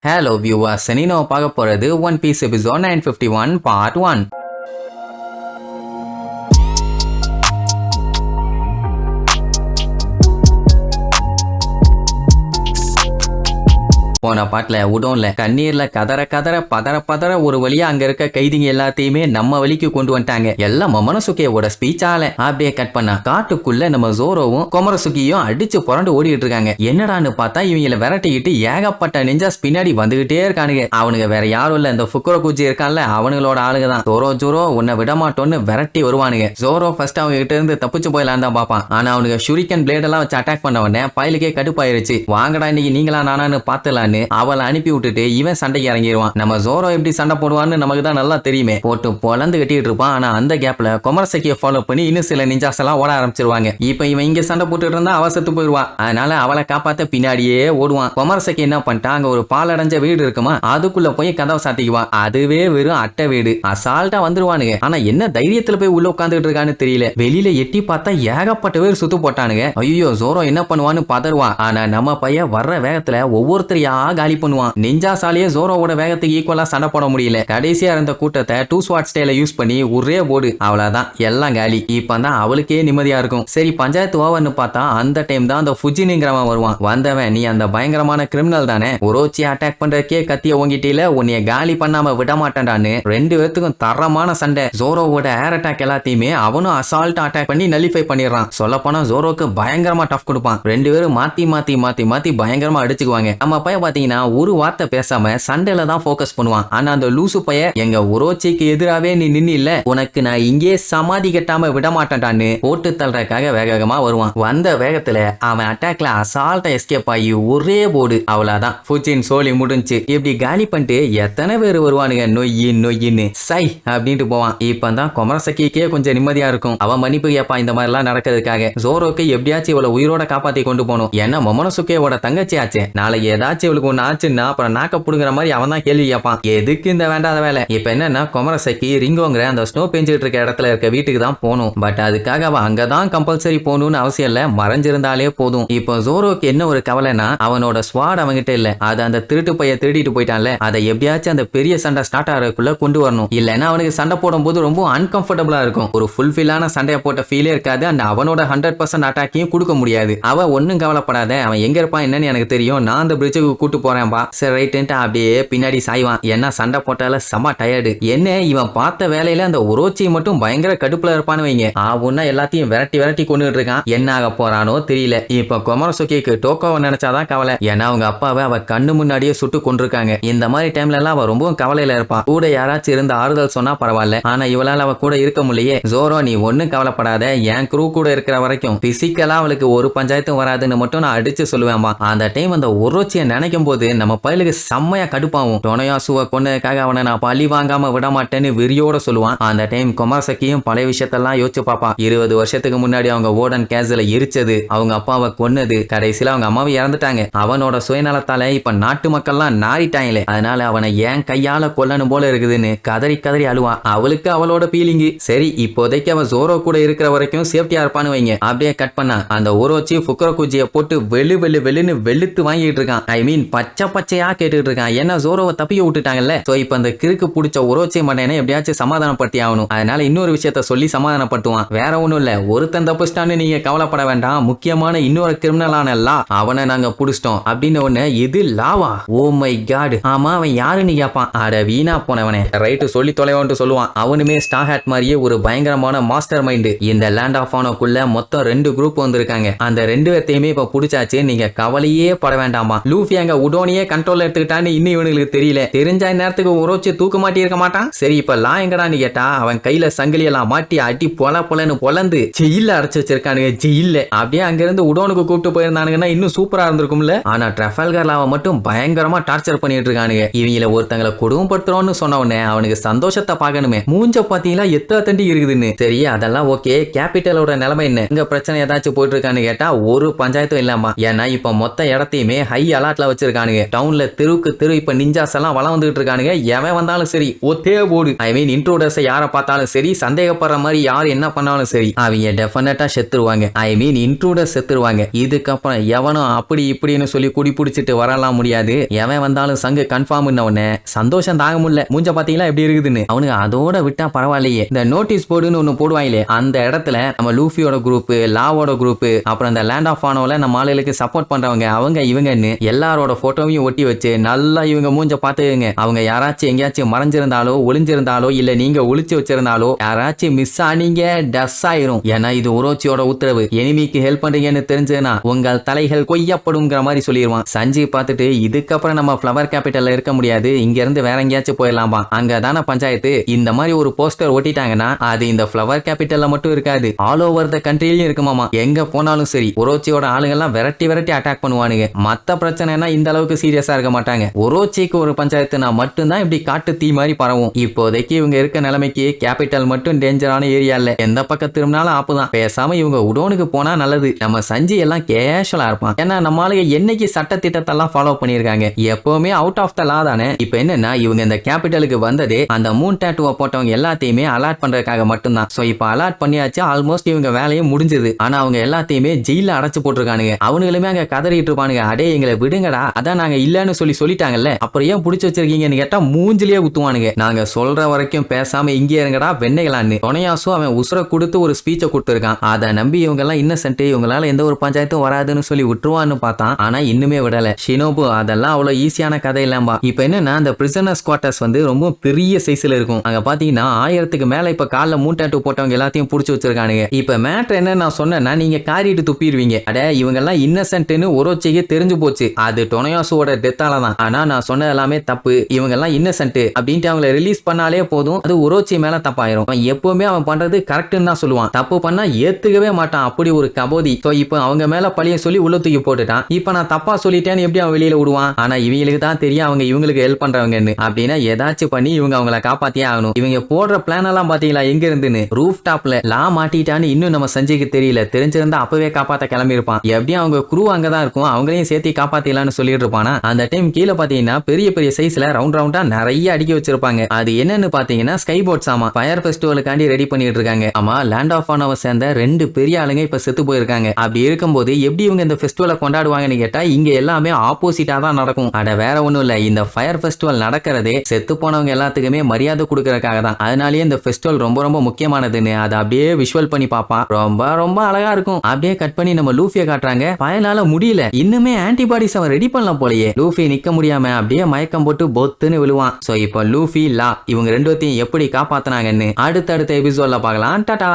Hello viewers, நீ நம்ம பார்க்க போறது ஒன் பீஸ் எபிசோட் 951 பார்ட் 1. போன பாட்டுல உடோன்ல கண்ணீர்ல கதற கதற பதற பதற ஒரு வழியா அங்க இருக்க கைதிங்க எல்லாத்தையுமே நம்ம வழிக்கு கொண்டு வந்துட்டாங்க. எல்லாம் மொமனசுகேவோட ஸ்பீச்சால அப்படியே கட் பண்ணா காட்டுக்குள்ள நம்ம ஜோரோவும் கொமரசுகியும் அடிச்சு புரண்டு ஓடிட்டு இருக்காங்க. என்னடான்னு பார்த்தா இவங்களை விரட்டிக்கிட்டு ஏகப்பட்ட நிஞ்சாஸ் பின்னாடி வந்துகிட்டே இருக்கானுங்க. அவனுங்க வேற யாரும் இல்ல, இந்த ஃபுக்குரோ குச்சி இருக்கான்ல அவனுங்களோட ஆளுங்க தான். ஜோரோ உன்னை விட மாட்டோன்னு விரட்டி வருவானுங்க. ஜோரோ ஃபர்ஸ்ட் அவங்க கிட்ட இருந்து தப்பிச்சு போயிடலாம் தான் பாப்பான். ஆனா அவனுக்கு ஷூரிகன் பிளேட் எல்லாம் வச்சு அட்டாக் பண்ண உடனே பயலுக்கே கடுப்பாயிருச்சு. வாங்கடா இன்னைக்கு நீங்களா நானான்னு பாத்துலாம் அவளை அனுப்பி விட்டுட்டு இவன் சண்டைக்கு இறங்கிடுவான். நம்ம ஜோரோ எப்படி சண்டை போடுவான்னு நமக்கு தான் நல்லா தெரியுமே. போட்டு பொலந்து கட்டிட்டு இருப்பான். ஆனா அந்த கேப்ல கொமரசக்கியை ஃபாலோ பண்ணி இன்னும் சில நிஞ்சாஸ் எல்லாம் ஓட ஆரம்பிச்சிருவாங்க. இப்ப இவன் இங்க சண்டை போட்டுட்டு இருந்தா அவ செத்து போயிடுவா. அதனால அவளை காப்பாத்த பின்னாடியே ஓடுவான். கொமரசக்கி என்ன பண்ணிட்டான், அங்க ஒரு பாலடைஞ்ச வீடு இருக்குமா, அதுக்குள்ள போய் கதவை சாத்திக்குவான். அதுவே வெறும் அட்டை வீடு. அசால்ட்டா வந்துருவானுங்க. ஆனா என்ன தைரியத்துல போய் உள்ள உட்காந்துட்டு இருக்கான்னு தெரியல. வெளியில எட்டி பார்த்தா ஏகப்பட்ட பேர் சுத்து போட்டானுங்க. ஐயோ ஜோரோ என்ன பண்ணுவான்னு பதறுவான். ஆனா நம்ம பையன் வர்ற வேகத்துல ஒவ்வொருத்தரையா காலி பண்ணுவான். நிஞ்சாசாலேயே ஜோரோவோட வேகத்துக்கு ஈக்குவலா சண்டை போட முடியல. கடைசியா இருந்த கூட்டத்தை டூ ஸ்வாட் ஸ்டைல யூஸ் பண்ணி ஒரே போடு, அவ்வளவுதான் எல்லாம் காலி. இப்பதான் அவளுக்கே நிம்மதியா இருக்கும். சரி பஞ்சாயத்து ஓவர்னு பார்த்தா அந்த டைம் தான் அந்த ஃபுஜினிங்கிறவன் வருவான். வந்தவன், நீ அந்த பயங்கரமான கிரிமினல் தானே, ஒரோச்சி அட்டாக் பண்றதுக்கே கத்திய ஓங்கிட்டில உன்னைய காலி பண்ணாம விட மாட்டேன்டான்னு ரெண்டு பேத்துக்கும் தரமான சண்டை. ஜோரோவோட ஏர் அட்டாக் எல்லாத்தையுமே அவனும் அசால்ட்டா அட்டாக் பண்ணி நலிஃபை பண்ணிடுறான். சொல்ல போனா ஜோரோக்கு பயங்கரமா டஃப் கொடுப்பான். ரெண்டு பேரும் மாத்தி மாத்தி மாத்தி மாத்தி பயங்கரமா அடிச்சுக்குவாங்க. நம்ம பையன் பாத்தீங்கன்னா ஒரு வார்த்தை பேசாம சண்டையில தான் போக்கஸ் பண்ணுவான். ஆனா அந்த லூசு பைய எங்க உரோச்சிக்கு எதிராவே நீ நின்னு இல்ல, உனக்கு நான் இங்கே சமாதி கட்டாம விட மாட்டேன்டான்னு போட்டு தள்ளுறதுக்காக வேகமா வருவான். வந்த வேகத்துல அவன் அட்டாக்ல அசால்ட்டா எஸ்கேப் ஆகி ஒரே போடு, அவ்வளவுதான் ஃபுஜின் சோலி முடிஞ்சு. இப்படி காலி பண்ணிட்டு எத்தனை பேர் வருவானுங்க நொய்யின்னு சை அப்படின்ட்டு போவான். இப்பதான் கொமரசக்கிக்கே கொஞ்சம் நிம்மதியா இருக்கும். அவன் மன்னிப்பு கேப்பா இந்த மாதிரி எல்லாம் நடக்கிறதுக்காக. ஜோரோக்கு எப்படியாச்சும் இவளை உயிரோட காப்பாத்தி கொண்டு போகணும். ஏன்னா மொமனசுகேவோட தங்கச்சி ஆச்சு. நாளைக்கு ஏதாச்சும் இவளுக்கு ஒண்ணு ஆச்சுன்னா அப்புறம் நாக்க புடுங்குற மாதிரி அவன் தான் கேள்வி கேட்பான். எதுக்கு இந்த வேண்டாத வேலை? இப்ப என்னன்னா கொமரசக்கி ரிங்கோங்கிற அந்த ஸ்னோ பெஞ்சிட்டு இருக்க இடத்துல இருக்க வீட்டுக்கு தான் போகணும். பட் அதுக்காக அவன் அங்கதான் கம்பல்சரி போகணும்னு அவசியம் இல்ல, மறைஞ்சிருந்தாலே போதும். இப்போ ஜோரோக்கு என்ன ஒரு கவலைனா அவனோட ஸ்வாட் அவங்கிட்ட இல்ல, அது அந்த திருட்டு பைய திருடிட்டு போயிட்டான்ல, அதை எப்படியாச்சும் அந்த பெரிய சண்டை ஸ்டார்ட் ஆகிறதுக்குள்ள கொண்டு வரணும். இல்லைன்னா அவனுக்கு சண்டை போடும் போது ரொம்ப அன்கம்ஃபர்டபுளா இருக்கும். ஒரு ஃபுல்ஃபில்லான சண்டையை போட்ட ஃபீலே இருக்காது. அந்த அவனோட 100% அட்டாக்கையும் கொடுக்க முடியாது. அவன் ஒன்னும் கவலைப்படாத, அவன் எங்க இருப்பான் என்னன்னு எனக்கு தெரியும், நான் அந்த பிரிட்ஜுக்கு கூட்டு போறேன்பா. சரி ரைட்டு அப்படியே பின்னாடி சாய்வான். என்ன சண்டை போட்டால செம டயர்டு. என்ன இவன் பார்த்த வேலையில அந்த உரோச்சி மட்டும் பயங்கர கடுப்புல இருப்பான்னு வைங்க. ஆவுன்னா எல்லாத்தையும் விரட்டி விரட்டி கொண்டுட்டு இருக்கான். என்ன ஆக போறானோ தெரியல. இப்ப கொமரசுகிக்கு டோக்கோவை நினைச்சாதான் கவலை. ஏன்னா அவங்க அப்பாவை அவ கண்ணு முன்னாடியே சுட்டு கொண்டிருக்காங்க. இந்த மாதிரி டைம்ல எல்லாம் அவ ரொம்பவும் கவலையில இருப்பான். கூட யாராச்சும் இருந்து ஆறுதல் சொன்னா பரவாயில்ல, ஆனா இவளால அவ கூட இருக்க முடியலையே. ஜோரோ நீ ஒன்னும் கவலைப்படாத, என் குரூ கூட இருக்கிற வரைக்கும் பிசிக்கலா அவளுக்கு ஒரு பஞ்சாயத்தும் வராதுன்னு மட்டும் நான் அடிச்சு சொல்லுவேன்பா. அந்த டைம் அந்த உரோச்சியை நினைக்கும் போது நம்ம பயலுக்கு செம்மையா கடுப்பாவும். டொனயாசுவை கொன்னதுக்காக அவனை நான் பழி வாங்காம விட மாட்டேன்னு வெறியோட சொல்லுவான். அந்த டைம் கொமரசக்கியும் பழைய விஷயத்தெல்லாம் யோசிச்சு பார்ப்பான். 20 வருஷத்துக்கு முன்னாடி அவங்க ஓடன் கேஸ்ல எரிச்சது, அவங்க அப்பாவை கொன்னது, கடைசியில அவங்க அம்மாவை இறந்துட்டாங்க. அவனோட சுயநலத்தால இப்ப நாட்டு மக்கள்லாம் நாரிட்டாங்களே, அதனால அவனை ஏன் கையால கொல்லணும் போல இருக்குதுன்னு கதறி கதறி அழுவான். அவளுக்கு அவளோட ஃபீலிங்கு. சரி இப்போதைக்கு அவன் ஜோரோ கூட இருக்கிற வரைக்கும் சேஃப்டியா இருப்பான்னு வைங்க. அப்படியே கட் பண்ணா அந்த உரோச்சி ஃபுக்குரோ குச்சியை போட்டு வெள்ளுன்னு வெளுத்து வாங்கிட்டு இருக்கான். ஐ மீன் பச்சை பச்சையா கேட்டுட்டு இருக்கான். ஏன்னா ஜோரோவை தப்பிக்க விட்டுட்டாங்கல்ல. சோ இப்ப அந்த கிறுக்கு பிடிச்ச உரோச்சி மண்டேனை எப்படியாச்சும் சமாதானப்படுத்தி ஆகணும். அதனால இன்னொரு விஷயத்த சொல்லி சமாதானப்படுத்துவான். வேற ஒண்ணும் இல்ல, ஒருத்தன் தப்பிச்சிட்டான்னு நீங்க கவலைப்பட வேண்டாம், முக்கியமான இன்னொரு கிரிமினலான லா அவனை நாங்க புடிச்சிட்டோம் அப்படின்னு ஒண்ணு. இது லாவா? ஓ மை காட், ஆமா அவன் யாருன்னு கேட்பான். அட வீணா போனவனே, ரைட்டு சொல்லி தொலைவான்ட்டு சொல்லுவான். அவனுமே ஸ்டார் ஹேட் மாதிரியே ஒரு பயங்கரமான மாஸ்டர் மைண்ட். இந்த லேண்ட் ஆஃப் ஆனோக்குள்ள மொத்தம் 2 குரூப் வந்திருக்காங்க. அந்த 2 பேர்த்தையுமே இப்ப புடிச்சாச்சு, நீங்க கவலையே பட வேண்டாமா. லூஃபி அங்க உடோனியே கண்ட்ரோல் எடுத்துக்கிட்டான்னு இன்னும் இவனுக்கு தெரியல. தெரிஞ்சா நேரத்துக்கு உரோச்சி தூக்க மாட்டி இருக்க மாட்டான். சரி இப்ப லா எங்கடான்னு கேட்டா அவன் கையில சங்கிலி எல்லாம் மாட்டி அடி பொலன்னு பொலந்து ஜெயில அடைச்சு வச்சிருக்கானுங்க. ஜெயில அப்படியே அங்க இருந்து உடோனுக்கு கூப்பிட்டு போயிருந்தானுங்கன்னா இன்னும் சூப்பரா இருந்திருக்கும்ல. ஆனா ட்ரஃபல்கர் லாவை மட்டும் பயங்கரமா டார்ச்சர் பண்ணிட்டு இருக்கானுங்க. இவங்கள ஒருத்தங்களை கொடுமைப்படுத்துறோம்னு சொன்ன உடனே அவனுக்கு சந்தோஷத்தை பார்க்கணுமே. மூஞ்ச பாத்தீங்களா எத்த தண்டி இருக்குதுன்னு. சரி அதெல்லாம் ஓகே, கேபிட்டலோட நிலைமை என்ன, இங்க பிரச்சனை ஏதாச்சும் போயிட்டு இருக்கான்னு கேட்டா ஒரு பஞ்சாயத்தும் இல்லாமா. ஏன்னா இப்ப மொத்த இடத்தையுமே ஹை அலர்ட்ல வச்சிருக்காங்க. ஆரம்பிச்சிருக்கானுங்க. டவுன்ல தெருவுக்கு தெரு இப்ப நிஞ்சாஸ் எல்லாம் வளம் வந்துட்டு இருக்கானுங்க. எவன் வந்தாலும் சரி ஒத்தே போடு. ஐ மீன் இன்ட்ரோடர்ஸ் யாரை பார்த்தாலும் சரி, சந்தேகப்படுற மாதிரி யார் என்ன பண்ணாலும் சரி அவங்க டெஃபினட்டா செத்துருவாங்க. ஐ மீன் இன்ட்ரூடர்ஸ் செத்துருவாங்க. இதுக்கப்புறம் எவனும் அப்படி இப்படின்னு சொல்லி குடி பிடிச்சிட்டு வரலாம் முடியாது. எவன் வந்தாலும் சங்கு கன்ஃபார்ம் உடனே சந்தோஷம் தாங்க முடியல. மூஞ்ச பாத்தீங்களா எப்படி இருக்குதுன்னு. அவனுக்கு அதோட விட்டா பரவாயில்லையே. இந்த நோட்டீஸ் போர்டுன்னு ஒண்ணு போடுவாங்களே, அந்த இடத்துல நம்ம லூஃபியோட குரூப், லாவோட குரூப், அப்புறம் இந்த லேண்ட் ஆஃப் ஆனோல நம்ம ஆளுகளுக்கு சப்போர்ட் பண்றவங்க அவங்க இவங்கன்னு எல்லாரோட போட்டோவையும் ஒட்டி வச்சு நல்லா இவங்க மூஞ்ச பாத்துங்க. அவங்க யாராச்சும் எங்கேயாச்சும் மறைஞ்சிருந்தாலோ ஒளிஞ்சிருந்தாலோ இல்ல நீங்க ஒளிச்சு வச்சிருந்தாலோ யாராச்சும் மிஸ் ஆனீங்க டஸ் ஆயிரும். ஏன்னா இது ஒரோச்சியோட உத்தரவு. எனிமிக்கு ஹெல்ப் பண்றீங்கன்னு தெரிஞ்சதுன்னா உங்கள் தலைகள் கொய்யப்படுங்கிற மாதிரி சொல்லிடுவான். சஞ்சய் பார்த்துட்டு இதுக்கப்புறம் நம்ம ஃப்ளவர் கேபிட்டல்ல இருக்க முடியாது, இங்க இருந்து வேற எங்கேயாச்சும் போயிடலாமா, அங்கதான பஞ்சாயத்து. இந்த மாதிரி ஒரு போஸ்டர் ஒட்டிட்டாங்கன்னா அது இந்த ஃப்ளவர் கேபிட்டல்ல மட்டும் இருக்காது, ஆல் ஓவர் த கண்ட்ரிலயும் இருக்குமாமா. எங்க போனாலும் சரி ஒரோச்சியோட ஆளுங்க எல்லாம் விரட்டி விரட்டி அட்டாக் பண்ணுவானுங்க. மத்த பிரச்சனைனா இந்த அளவுக்கு சீரியஸா இருக்க மாட்டாங்க. ஒரோச்சிக்கு ஒரு பஞ்சாயத்துனா மட்டும்தான் இப்படி காட்டு தீ மாதிரி பரவும். இப்போதைக்கு இவங்க இருக்க நிலைமைக்கு கேபிட்டல் மட்டும் டேஞ்சரான ஏரியா இல்ல, எந்த பக்கம் திரும்பினாலும் ஆப்புதான். பேசாம இவங்க உடோனுக்கு போனா நல்லது. நம்ம சஞ்சி எல்லாம் கேஷுவலா இருப்பான். ஏன்னா நம்ம ஆளுங்க என்னைக்கு சட்ட திட்டத்தெல்லாம் ஃபாலோ பண்ணிருக்காங்க, எப்பவுமே அவுட் ஆஃப் த லா தானே. இப்ப என்னன்னா இவங்க இந்த கேபிட்டலுக்கு வந்ததே அந்த மூன் டாட்டூவை போட்டவங்க எல்லாத்தையுமே அலாட் பண்றதுக்காக மட்டும்தான். சோ இப்ப அலாட் பண்ணியாச்சு, ஆல்மோஸ்ட் இவங்க வேலையும் முடிஞ்சது. ஆனா அவங்க எல்லாத்தையுமே ஜெயில அடைச்சு போட்டிருக்கானுங்க. அவனுங்களுமே அங்க கதறிட்டு இருப்பானுங்க, அடே எங்களை விடுங்கடா, அதான் நாங்க இல்லன்னு சொல்லிட்டாங்கல்ல, அப்புறம் ஏன் புடிச்சு வச்சிருக்கீங்கன்னு கேட்டா மூஞ்சிலேயே குத்துவானுங்க. நாங்க சொல்ற வரைக்கும் பேசாம இங்கே இருங்கடா வெண்ணைகளான்னு. தொனையாசு அவன் உசுர கொடுத்து ஒரு ஸ்பீச்சை கொடுத்துருக்கான். அதை நம்பி இவங்க எல்லாம் இன்னசென்ட், இவங்களால எந்த ஒரு பஞ்சாயத்தும் வராதுன்னு சொல்லி விட்டுருவான்னு பார்த்தான். ஆனா இன்னுமே விடல. ஷினோபு அதெல்லாம் அவ்வளவு ஈஸியான கதை இல்லாம்பா. இப்ப என்னன்னா அந்த பிரிசனர்ஸ் குவார்டர்ஸ் வந்து ரொம்ப பெரிய சைஸ்ல இருக்கும். அங்க பாத்தீங்கன்னா 1000க்கு மேல இப்ப கால்ல மூன் டாட்டூ போட்டவங்க எல்லாத்தையும் புடிச்சு வச்சிருக்கானுங்க. இப்ப மேட்டர் என்ன நான் சொன்னேன்னா நீங்க காரிட்டு துப்பிடுவீங்க. அட இவங்க எல்லாம் இன்னசென்ட்னு ஒரோச்சிக்கு தெரிஞ்சு போச்சு, அது டொனையாசுவோட டெத்தால தான். ஆனா நான் சொன்ன எல்லாமே தப்பு, இவங்க எல்லாம் இன்னசென்ட் அப்படின்ட்டு அவங்களை ரிலீஸ் பண்ணாலே போதும், அது ஒரோச்சி மேல தப்பாயிரும். அவன் எப்பவுமே அவன் பண்றது கரெக்ட்னு தான் சொல்லுவான், தப்பு பண்ணா ஏத்துக்கவே மாட்டான், அப்படி ஒரு கபோதி. சோ இப்போ அவங்க மேல பழிய சொல்லி உள்ள தூக்கி போட்டுட்டான். இப்ப நான் தப்பா சொல்லிட்டேன்னு எப்படி அவன் வெளியில விடுவான். ஆனா இவங்களுக்கு தான் தெரியும் அவங்க இவங்களுக்கு ஹெல்ப் பண்றவங்கன்னு. அப்படின்னா ஏதாச்சும் பண்ணி இவங்க அவங்கள காப்பாத்தியே ஆகணும். இவங்க போடுற பிளான் எல்லாம் பாத்தீங்களா எங்க இருந்துன்னு. ரூஃப் டாப்ல லா மாட்டிட்டான்னு இன்னும் நம்ம சஞ்சய்க்கு தெரியல. தெரிஞ்சிருந்தா அப்பவே காப்பாத்த கிளம்பி இருப்பான். எப்படியும் அவங்க குரூ அங்கதான் இருக்கும், அவங்களையும் சேர்த்து காப்பாத்திடலாம்னு சொல்லிட்டு இருப்பானா. அந்த டைம் கீழே பாத்தீங்கன்னா பெரிய பெரிய சைஸ்ல ரவுண்ட் ரவுண்டா நிறைய அடுக்கி வச்சிருப்பாங்க. அது என்னன்னு பாத்தீங்கன்னா ஸ்கை போட்ஸ். ஆமா, ஃபயர் ஃபெஸ்டிவலுக்காண்டி ரெடி பண்ணிட்டு இருக்காங்க. ஆமா, லேண்ட் ஆஃப் ஆனவ சேர்ந்த 2 பெரிய ஆளுங்க இப்ப செத்து போயிருக்காங்க. அப்படி இருக்கும்போது எப்படி இவங்க இந்த ஃபெஸ்டிவலை கொண்டாடுவாங்கன்னு கேட்டா இங்க எல்லாமே ஆப்போசிட்டா தான் நடக்கும். அட வேற ஒண்ணும் இல்ல, இந்த ஃபயர் ஃபெஸ்டிவல் நடக்கிறதே செத்து போனவங்க எல்லாத்துக்குமே மரியாதை கொடுக்கறதுக்காக தான். அதனாலேயே இந்த ஃபெஸ்டிவல் ரொம்ப ரொம்ப முக்கியமானதுன்னு அதை அப்படியே விஷுவல் பண்ணி பாப்பான். ரொம்ப ரொம்ப அழகா இருக்கும். அப்படியே கட் பண்ணி நம்ம லூஃபியை காட்டுறாங்க. பயனால முடியல, இன்னுமே ஆன்டிபாடிஸ் அவன் ரெடி பண்ணலாம் போலயே. லூஃபி நிக்க முடியாம அப்படியே மயக்கம் போட்டு பொத்துன்னு விழுவான். சோ இப்போ லூஃபி லா இவங்க ரெண்டுத்தையும் எப்படி காப்பாத்தினாங்கன்னு அடுத்தடுத்த எபிசோட்ல பார்க்கலாம். டாடா.